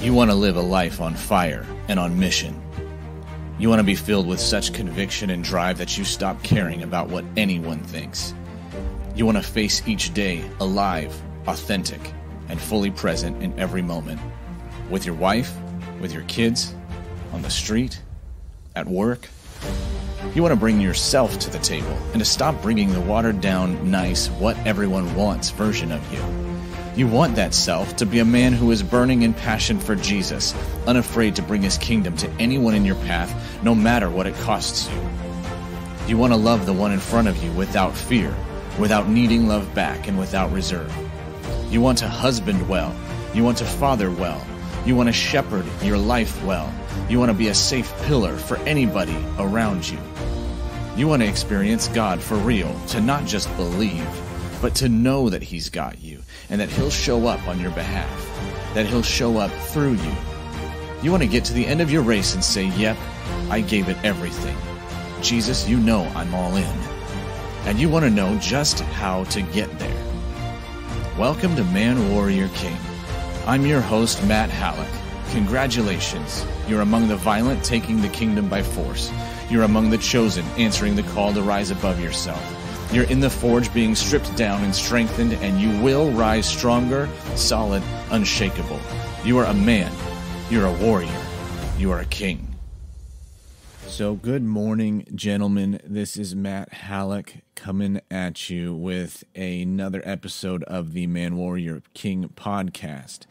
You want to live a life on fire and on mission. You want to be filled with such conviction and drive that you stop caring about what anyone thinks. You want to face each day alive, authentic, and fully present in every moment. With your wife, with your kids, on the street, at work. You want to bring yourself to the table and to stop bringing the watered-down, nice, what everyone wants version of you. You want that self to be a man who is burning in passion for Jesus, unafraid to bring his kingdom to anyone in your path, no matter what it costs you. You want to love the one in front of you without fear, without needing love back, and without reserve. You want to husband well. You want to father well. You want to shepherd your life well. You want to be a safe pillar for anybody around you. You want to experience God for real, to not just believe, but to know that he's got you, and that he'll show up on your behalf, that he'll show up through you. You want to get to the end of your race and say, yep, I gave it everything. Jesus, you know I'm all in. And you want to know just how to get there. Welcome to Man Warrior King. I'm your host, Matt Halleck. Congratulations. You're among the violent taking the kingdom by force. You're among the chosen answering the call to rise above yourself. You're in the forge being stripped down and strengthened, and you will rise stronger, solid, unshakable. You are a man. You're a warrior. You are a king. So good morning, gentlemen. This is Matt Halleck coming at you with another episode of the Man Warrior King podcast.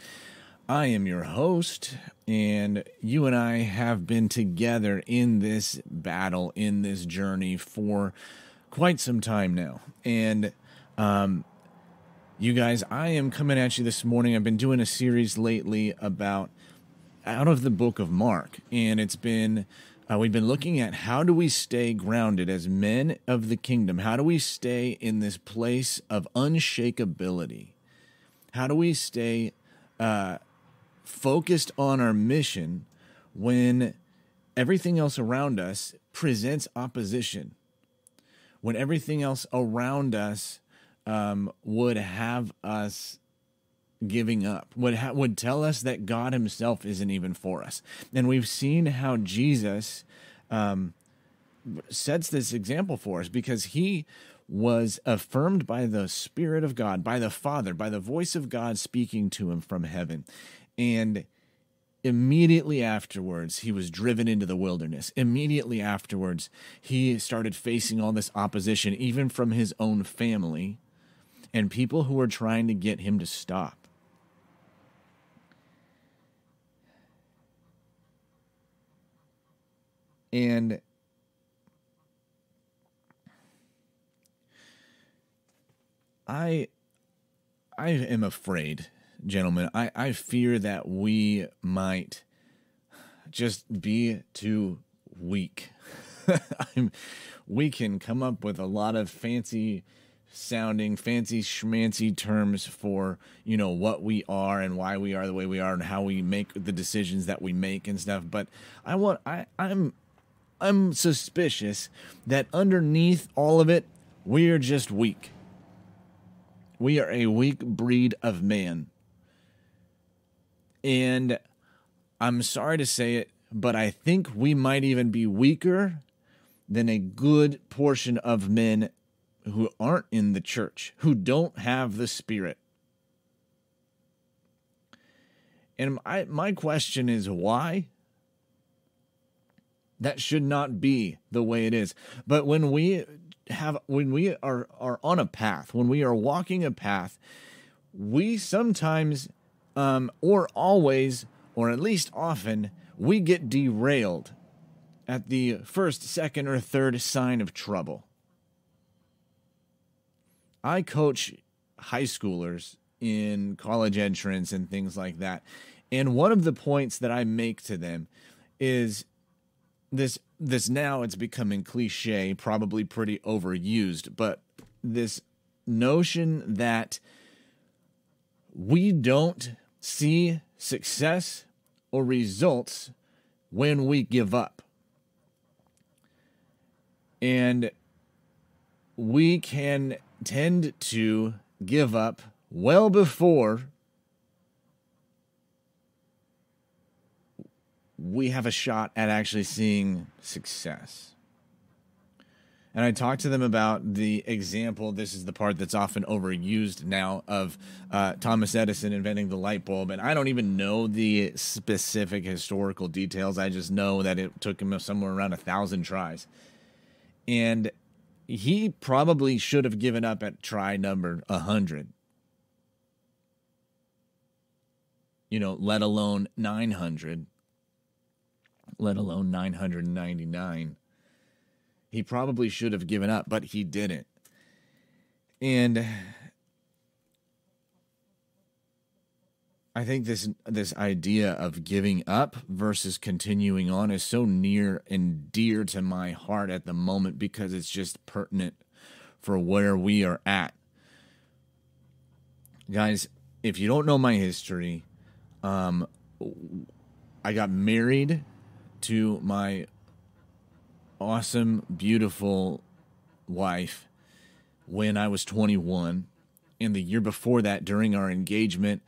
I am your host, and you and I have been together in this battle, in this journey for quite some time now. And you guys, I am coming at you this morning. I've been doing a series lately about out of the book of Mark, and it's been we've been looking at how do we stay grounded as men of the kingdom? How do we stay in this place of unshakability? How do we stay focused on our mission when everything else around us presents opposition? When everything else around us would have us giving up, would tell us that God himself isn't even for us. And we've seen how Jesus sets this example for us because he was affirmed by the Spirit of God, by the Father, by the voice of God speaking to him from heaven. And immediately afterwards, he was driven into the wilderness. Immediately afterwards, he started facing all this opposition, even from his own family and people who were trying to get him to stop. And I am afraid, gentlemen. I fear that we might just be too weak. We can come up with a lot of fancy schmancy terms for, what we are and why we are the way we are and how we make the decisions that we make and stuff. But I'm suspicious that underneath all of it, we are just weak. We are a weak breed of man. And I'm sorry to say it, but I think we might even be weaker than a good portion of men who aren't in the church, who don't have the Spirit. And my question is why? That should not be the way it is. But when we are on a path, when we are walking a path, we sometimes, or always, or at least often, we get derailed at the first, second, or third sign of trouble. I coach high schoolers in college entrance and things like that. And one of the points that I make to them is this now it's becoming cliche, probably pretty overused, but this notion that we don't see success or results when we give up. And we can tend to give up well before we have a shot at actually seeing success. And I talked to them about the example, this is the part that's often overused now, of Thomas Edison inventing the light bulb. And I don't even know the specific historical details. I just know that it took him somewhere around 1,000 tries. And he probably should have given up at try number 100. Let alone 900. Let alone 999. He probably should have given up, but he didn't. And I think this idea of giving up versus continuing on is so near and dear to my heart at the moment, because it's just pertinent for where we are at. Guys, if you don't know my history, I got married to my awesome, beautiful wife when I was 21. And the year before that, during our engagement,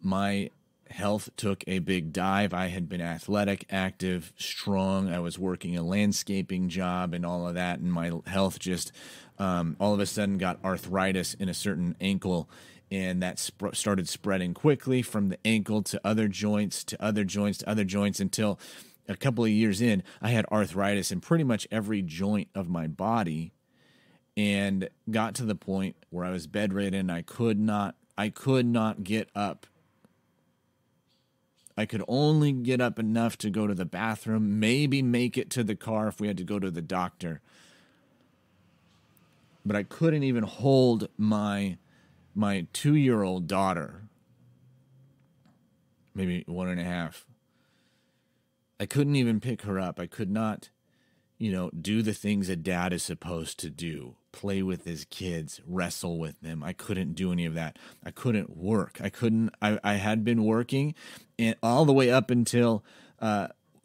my health took a big dive. I had been athletic, active, strong. I was working a landscaping job and all of that. And my health just all of a sudden got arthritis in a certain ankle. And that started spreading quickly from the ankle to other joints, to other joints, to other joints, until a couple of years in, I had arthritis in pretty much every joint of my body, and got to the point where I was bedridden. I could not get up. I could only get up enough to go to the bathroom, maybe make it to the car if we had to go to the doctor. But I couldn't even hold my 2-year-old daughter, maybe 1.5. I couldn't even pick her up. I could not, do the things a dad is supposed to do. Play with his kids, wrestle with them. I couldn't do any of that. I couldn't work. I had been working, and all the way up until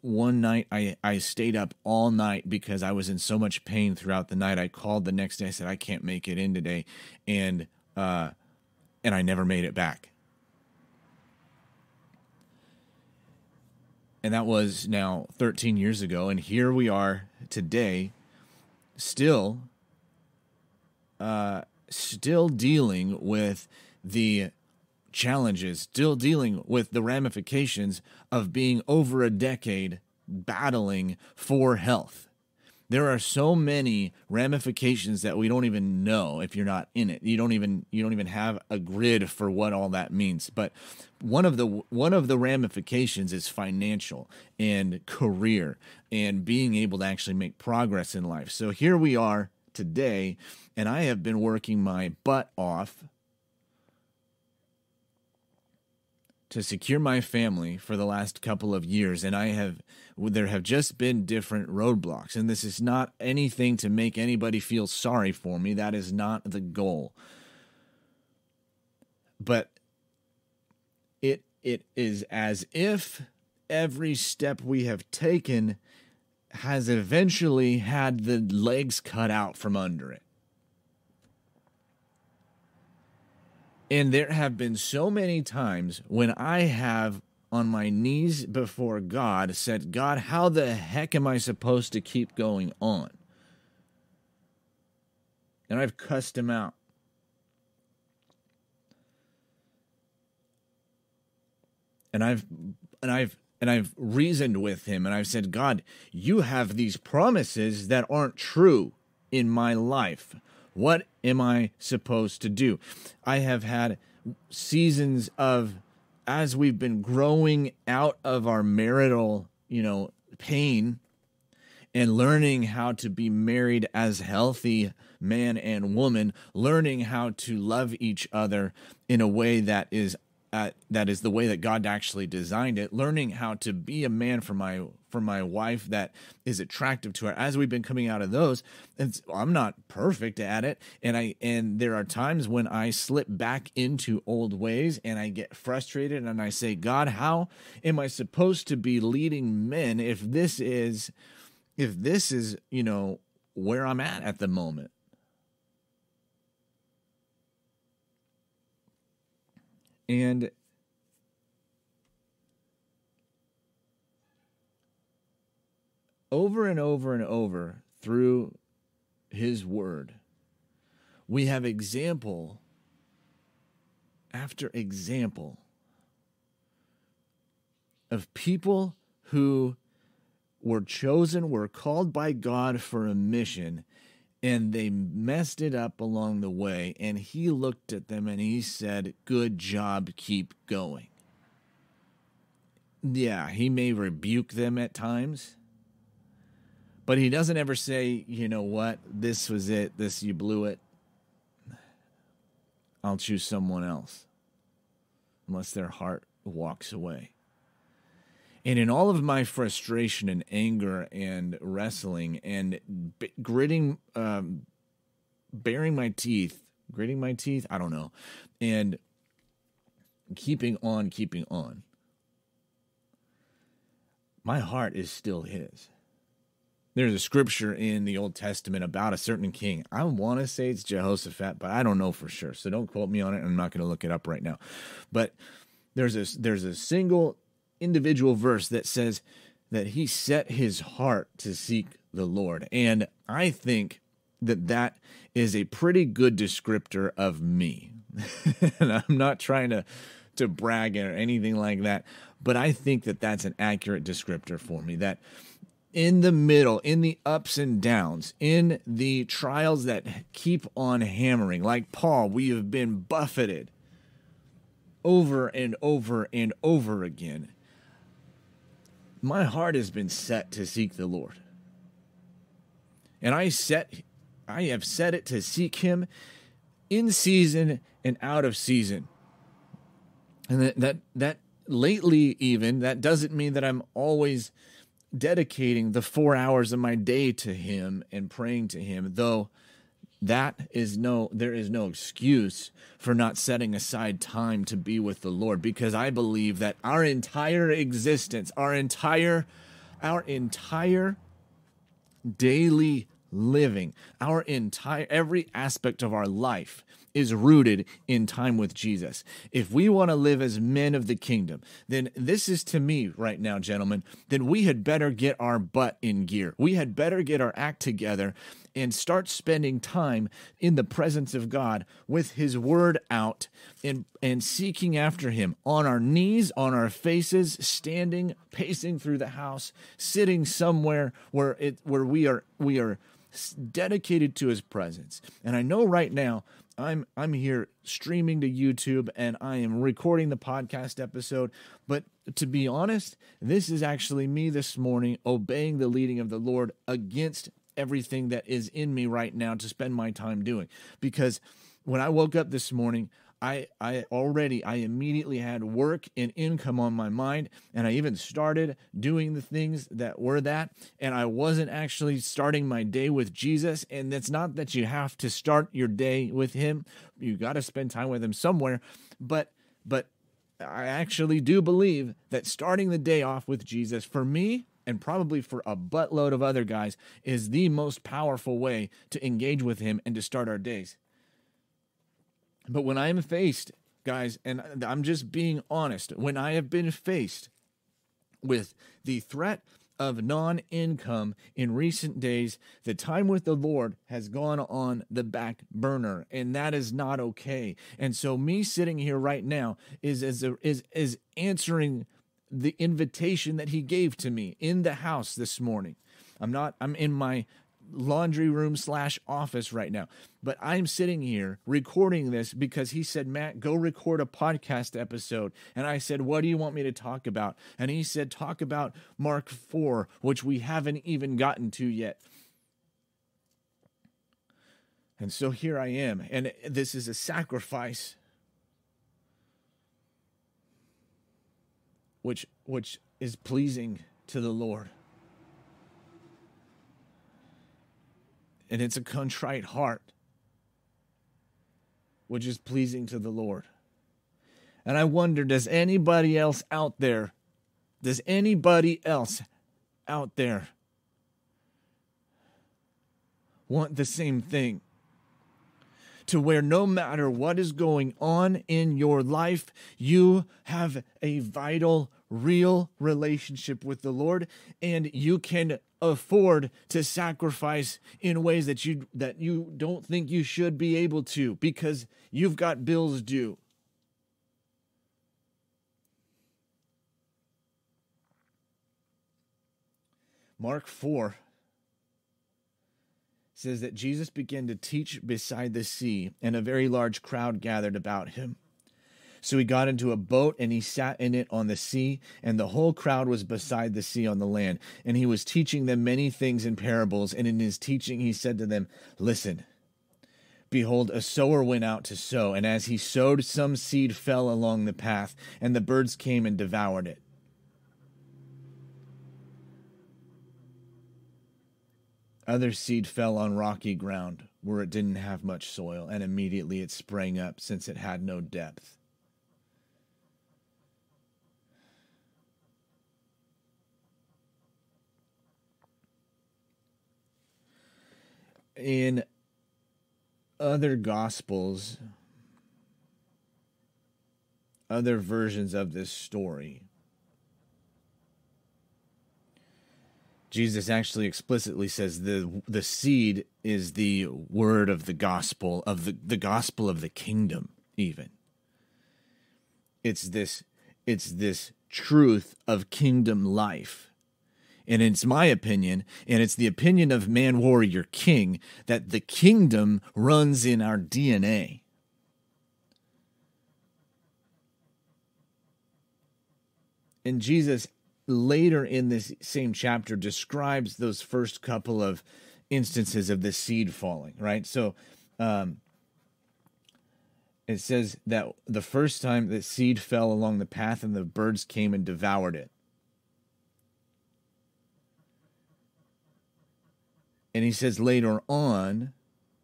one night I stayed up all night because I was in so much pain throughout the night. I called the next day. I said, I can't make it in today. And I never made it back. And that was now 13 years ago. And here we are today, still dealing with the challenges, still dealing with the ramifications of being over a decade battling for health. There are so many ramifications that we don't even know if you're not in it. You don't even have a grid for what all that means. But one of the ramifications is financial and career and being able to actually make progress in life. So here we are today, and I have been working my butt off to secure my family for the last couple of years, and there have just been different roadblocks. And this is not anything to make anybody feel sorry for me. That is not the goal. But it is as if every step we have taken has eventually had the legs cut out from under it. And there have been so many times when I have, on my knees before God, said, God, how the heck am I supposed to keep going on? And I've cussed him out. And I've reasoned with him, and I've said, God, you have these promises that aren't true in my life. What am I supposed to do? I have had seasons of, as we've been growing out of our marital, pain, and learning how to be married as healthy man and woman, learning how to love each other in a way that is the way that God actually designed it, learning how to be a man for my wife that is attractive to her. As we've been coming out of those, I'm not perfect at it, and there are times when I slip back into old ways, and I get frustrated, and I say, God, how am I supposed to be leading men if this is where I'm at the moment? And over and over and over through his word, we have example after example of people who were chosen, were called by God for a mission, and they messed it up along the way, and he looked at them and he said, "Good job, keep going." Yeah, he may rebuke them at times, but he doesn't ever say, "You know what, this was it, you blew it. I'll choose someone else," unless their heart walks away. And in all of my frustration and anger and wrestling and gritting my teeth, I don't know, and keeping on, my heart is still his. There's a scripture in the Old Testament about a certain king. I want to say it's Jehoshaphat, but I don't know for sure, so don't quote me on it. I'm not going to look it up right now. But there's a single individual verse that says that he set his heart to seek the Lord. And I think that is a pretty good descriptor of me. And I'm not trying to brag or anything like that, but I think that that's an accurate descriptor for me, that in the middle, in the ups and downs, in the trials that keep on hammering, like Paul, we have been buffeted over and over and over again. My heart has been set to seek the Lord. And I have set it to seek him in season and out of season. And that lately even, that doesn't mean that I'm always dedicating the 4 hours of my day to him and praying to him, though there is no excuse for not setting aside time to be with the Lord, because I believe that our entire existence, our entire daily living, every aspect of our life is rooted in time with Jesus. If we want to live as men of the kingdom, then this is, to me right now, gentlemen, then we had better get our butt in gear. We had better get our act together and start spending time in the presence of God with his word out and seeking after him on our knees, on our faces, standing, pacing through the house, sitting somewhere where we are dedicated to his presence. And I know right now I'm here streaming to YouTube and I am recording the podcast episode, but to be honest, this is actually me this morning obeying the leading of the Lord against everything that is in me right now to spend my time doing. Because when I woke up this morning, I immediately had work and income on my mind, and I even started doing the things that were that, and I wasn't actually starting my day with Jesus. And it's not that you have to start your day with him. You got to spend time with him somewhere, but I actually do believe that starting the day off with Jesus, for me, and probably for a buttload of other guys, is the most powerful way to engage with him and to start our days. But when I am faced, guys, and I'm just being honest, when I have been faced with the threat of non-income in recent days, the time with the Lord has gone on the back burner, and that is not okay. And so me sitting here right now is answering the invitation that he gave to me in the house this morning. I'm in my laundry room / office right now, but I'm sitting here recording this because he said, "Matt, go record a podcast episode." And I said, "What do you want me to talk about?" And he said, "Talk about Mark 4, which we haven't even gotten to yet." And so here I am, and this is a sacrifice which is pleasing to the Lord. And it's a contrite heart, which is pleasing to the Lord. And I wonder, does anybody else out there want the same thing? To where no matter what is going on in your life, you have a vital real relationship with the Lord, and you can afford to sacrifice in ways that you don't think you should be able to because you've got bills due. Mark 4 says that Jesus began to teach beside the sea, and a very large crowd gathered about him. So he got into a boat, and he sat in it on the sea, and the whole crowd was beside the sea on the land. And he was teaching them many things in parables, and in his teaching he said to them, "Listen, behold, a sower went out to sow, and as he sowed, some seed fell along the path, and the birds came and devoured it. Other seed fell on rocky ground, where it didn't have much soil, and immediately it sprang up, since it had no depth. In other Gospels, other versions of this story, Jesus actually explicitly says the seed is the word of the gospel, of the gospel of the kingdom, even. It's this truth of kingdom life. And it's my opinion, and it's the opinion of Man Warrior King, that the kingdom runs in our DNA. And Jesus later in this same chapter describes those first couple of instances of the seed falling, right? So it says that the first time the seed fell along the path and the birds came and devoured it. And he says later on,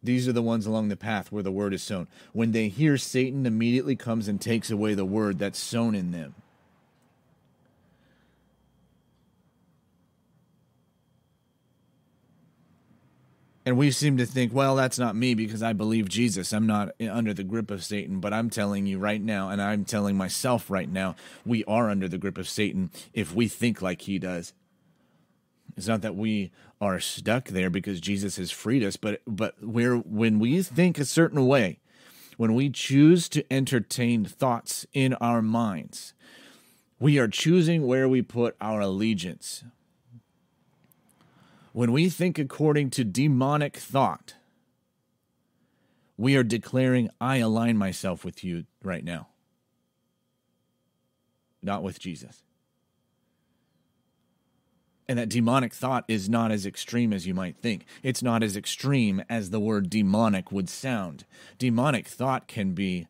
these are the ones along the path where the word is sown. When they hear, Satan immediately comes and takes away the word that's sown in them. And we seem to think, well, that's not me because I believe Jesus. I'm not under the grip of Satan. But I'm telling you right now, and I'm telling myself right now, we are under the grip of Satan if we think like he does. It's not that we are stuck there because Jesus has freed us, but when we think a certain way, when we choose to entertain thoughts in our minds, we are choosing where we put our allegiance. When we think according to demonic thought, we are declaring, I align myself with you right now, not with Jesus. And that demonic thought is not as extreme as you might think. It's not as extreme as the word demonic would sound. Demonic thought can be,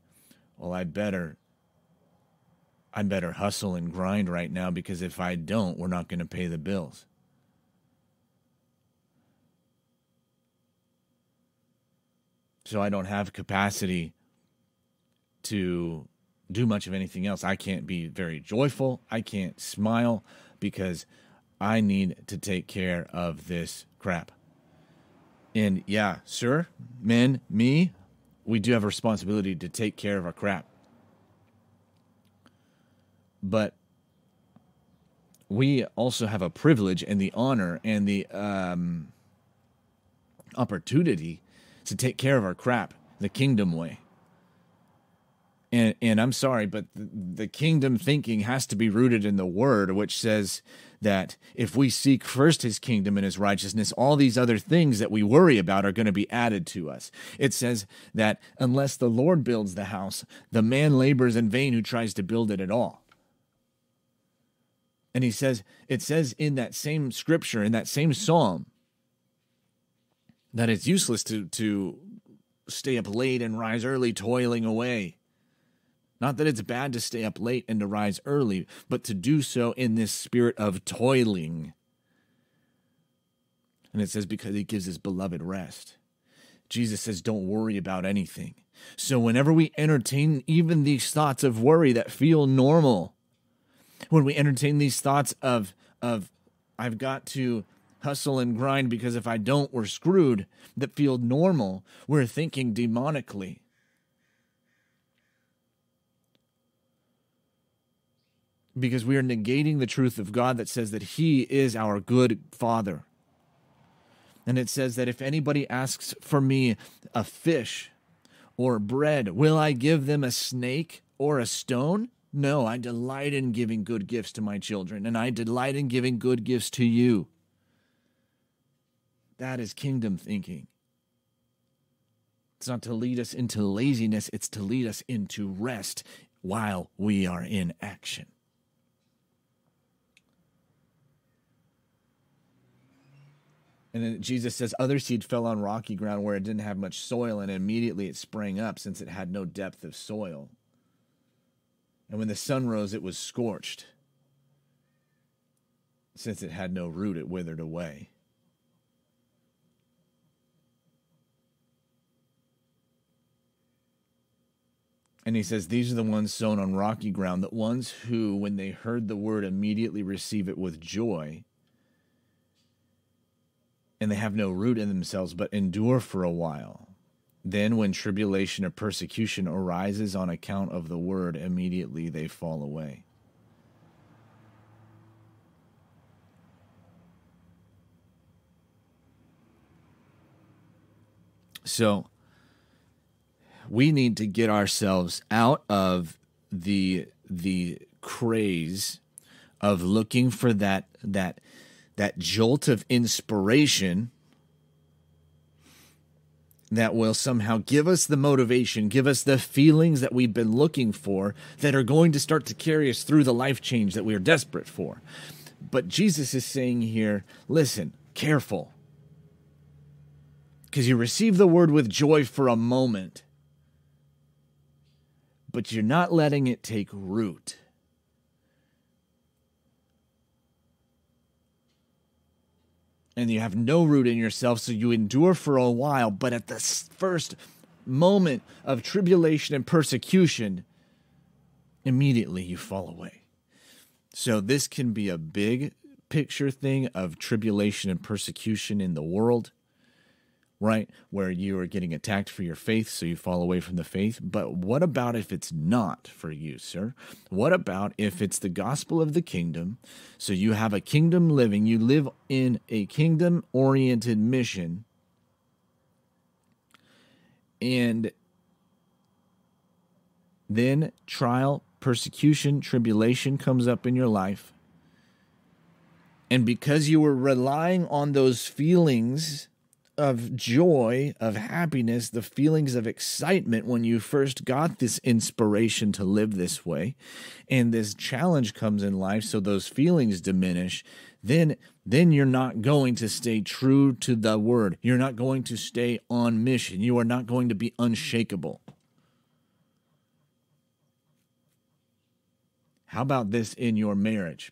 well, I better hustle and grind right now because if I don't, we're not going to pay the bills. So I don't have capacity to do much of anything else. I can't be very joyful. I can't smile because I need to take care of this crap. And yeah, sir, men, me, we do have a responsibility to take care of our crap. But we also have a privilege and the honor and the opportunity to take care of our crap the kingdom way. And I'm sorry, but the kingdom thinking has to be rooted in the word, which says that if we seek first his kingdom and his righteousness, all these other things that we worry about are going to be added to us. It says that unless the Lord builds the house, the man labors in vain who tries to build it at all. And it says in that same scripture, in that same psalm, that it's useless to stay up late and rise early, toiling away. Not that it's bad to stay up late and to rise early, but to do so in this spirit of toiling. And it says because he gives his beloved rest. Jesus says don't worry about anything. So whenever we entertain even these thoughts of worry that feel normal, when we entertain these thoughts of I've got to hustle and grind because if I don't, we're screwed, that feel normal, we're thinking demonically. because we are negating the truth of God that says that he is our good Father. And it says that if anybody asks for me a fish or bread, will I give them a snake or a stone? No, I delight in giving good gifts to my children, and I delight in giving good gifts to you. That is kingdom thinking. It's not to lead us into laziness, it's to lead us into rest while we are in action. And then Jesus says, other seed fell on rocky ground where it didn't have much soil, and immediately it sprang up since it had no depth of soil. And when the sun rose, it was scorched. Since it had no root, it withered away. And he says, these are the ones sown on rocky ground, the ones who, when they heard the word, immediately receive it with joy. And they have no root in themselves, but endure for a while. Then when tribulation or persecution arises on account of the word, immediately they fall away. So we need to get ourselves out of the craze of looking for that jolt of inspiration that will somehow give us the motivation, give us the feelings that we've been looking for that are going to start to carry us through the life change that we are desperate for. But Jesus is saying here, listen, careful. Because you receive the word with joy for a moment, but you're not letting it take root. And you have no root in yourself, so you endure for a while, but at the first moment of tribulation and persecution, immediately you fall away. So this can be a big picture thing of tribulation and persecution in the world, right? Where you are getting attacked for your faith, so you fall away from the faith. But what about if it's not for you, sir? What about if it's the gospel of the kingdom? So you have a kingdom living, you live in a kingdom-oriented mission, and then trial, persecution, tribulation comes up in your life. And because you were relying on those feelings of joy, of happiness, the feelings of excitement when you first got this inspiration to live this way, and this challenge comes in life, so those feelings diminish, then you're not going to stay true to the word. You're not going to stay on mission. You are not going to be unshakable. How about this in your marriage?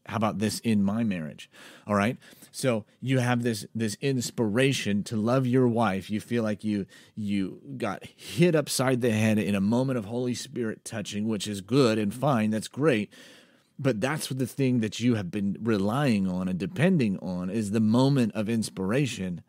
How about this in my marriage? All right. So you have this inspiration to love your wife. You feel like you got hit upside the head in a moment of Holy Spirit touching, which is good and fine. That's great. But that's the thing that you have been relying on and depending on is the moment of inspiration.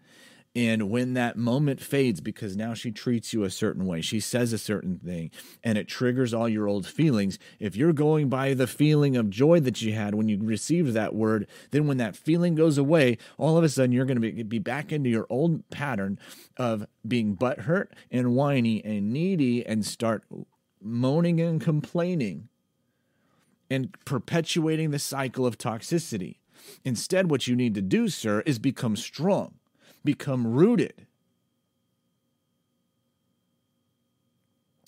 And when that moment fades, because now she treats you a certain way, she says a certain thing, and it triggers all your old feelings. If you're going by the feeling of joy that you had when you received that word, then when that feeling goes away, all of a sudden you're going to be back into your old pattern of being butthurt and whiny and needy and start moaning and complaining and perpetuating the cycle of toxicity. Instead, what you need to do, sir, is become strong. Become rooted.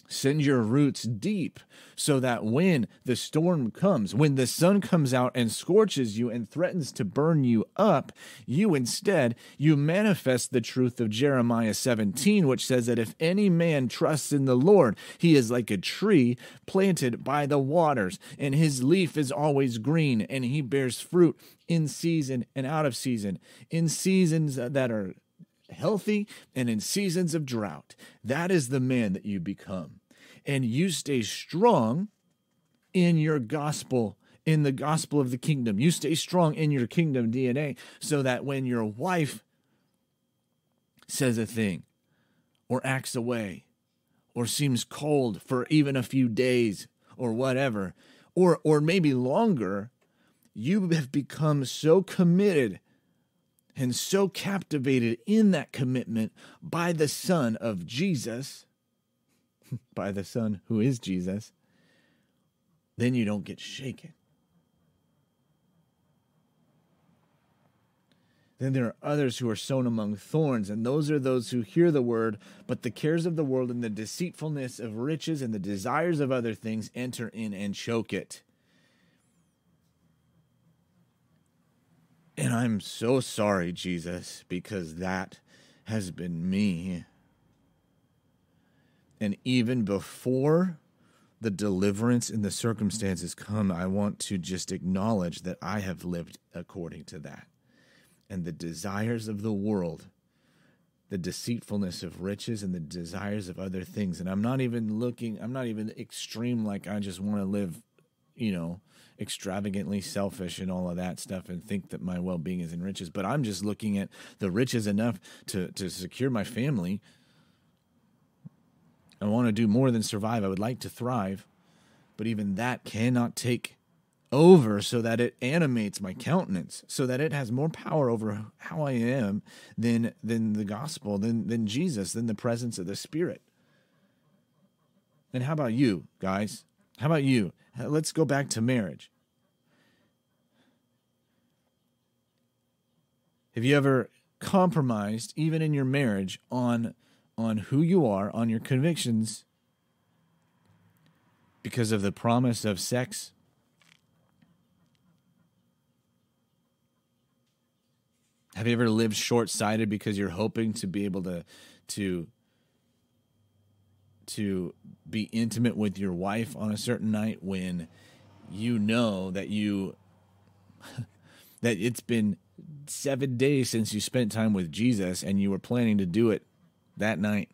Send your roots deep so that when the storm comes, when the sun comes out and scorches you and threatens to burn you up, you manifest the truth of Jeremiah 17, which says that if any man trusts in the Lord, he is like a tree planted by the waters, and his leaf is always green, and he bears fruit in season and out of season, in seasons that are healthy and in seasons of drought. That is the man that you become. And you stay strong in your gospel, in the gospel of the kingdom. You stay strong in your kingdom DNA so that when your wife says a thing or acts away or seems cold for even a few days or whatever, or maybe longer, you have become so committed and so captivated in that commitment by the Son of Jesus, by the Son who is Jesus, then you don't get shaken. Then there are others who are sown among thorns, and those are those who hear the word, but the cares of the world and the deceitfulness of riches and the desires of other things enter in and choke it. And I'm so sorry, Jesus, because that has been me. And even before the deliverance and the circumstances come, I want to just acknowledge that I have lived according to that. And the desires of the world, the deceitfulness of riches and the desires of other things. And I'm not even extreme, like I just want to live, extravagantly selfish and all of that stuff and think that my well-being is in riches. But I'm just looking at the riches enough to secure my family. I want to do more than survive. I would like to thrive. But even that cannot take over so that it animates my countenance, so that it has more power over how I am than the gospel, than Jesus, than the presence of the Spirit. And how about you, guys? How about you? Let's go back to marriage. Have you ever compromised, even in your marriage, on who you are, on your convictions, because of the promise of sex? Have you ever lived short-sighted because you're hoping to be able to be intimate with your wife on a certain night when you know that that it's been 7 days since you spent time with Jesus and you were planning to do it that night?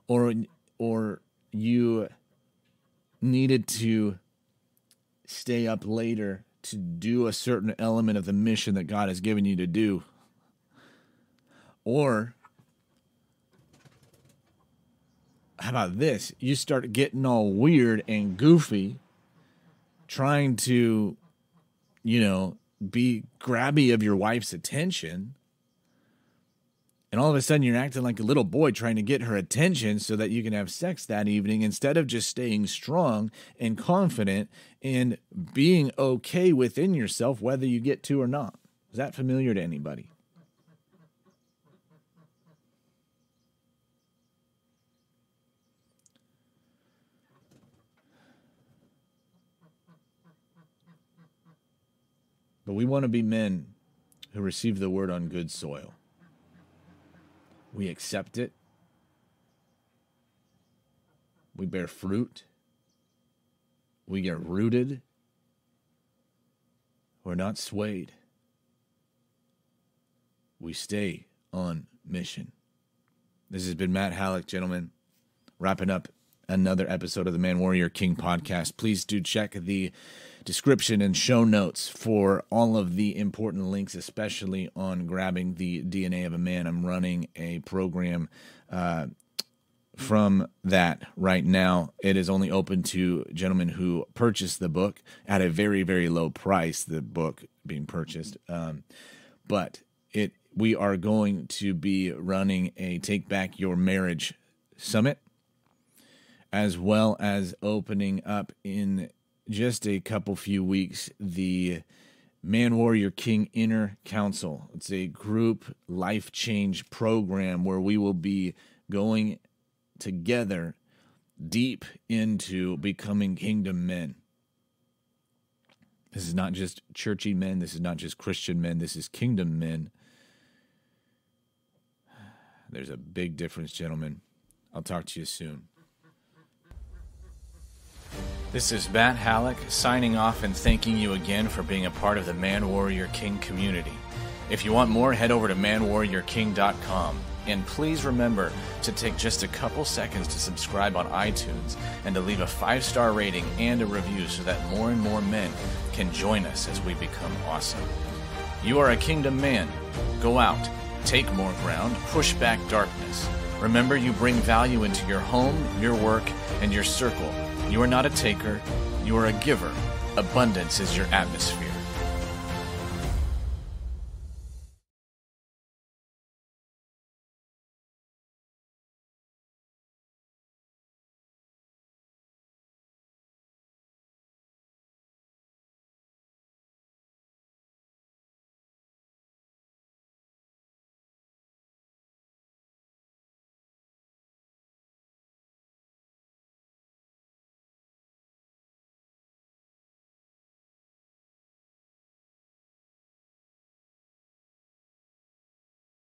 Or you needed to stay up later to do a certain element of the mission that God has given you to do. Or how about this? You start getting all weird and goofy, trying to, be grabby of your wife's attention. And all of a sudden you're acting like a little boy trying to get her attention so that you can have sex that evening, instead of just staying strong and confident and being okay within yourself whether you get to or not. Is that familiar to anybody? But we want to be men who receive the word on good soil. We accept it. We bear fruit. We get rooted. We're not swayed. We stay on mission. This has been Matt Halleck, gentlemen, wrapping up another episode of the Man Warrior King podcast. Please do check the description and show notes for all of the important links, especially on grabbing the DNA of a man. I'm running a program from that right now. It is only open to gentlemen who purchase the book at a very, very low price, the book being purchased. But we are going to be running a Take Back Your Marriage Summit, as well as opening up in just a few weeks the Man Warrior King Inner Council. It's a group life change program where we will be going together deep into becoming kingdom men. This is not just churchy men. This is not just Christian men. This is kingdom men. There's a big difference, gentlemen. I'll talk to you soon. This is Matt Halleck signing off and thanking you again for being a part of the Man Warrior King community. If you want more, head over to manwarriorking.com. And please remember to take just a couple seconds to subscribe on iTunes and to leave a 5-star rating and a review so that more and more men can join us as we become awesome. You are a kingdom man. Go out, take more ground, push back darkness. Remember, you bring value into your home, your work, and your circle. You are not a taker, you are a giver. Abundance is your atmosphere.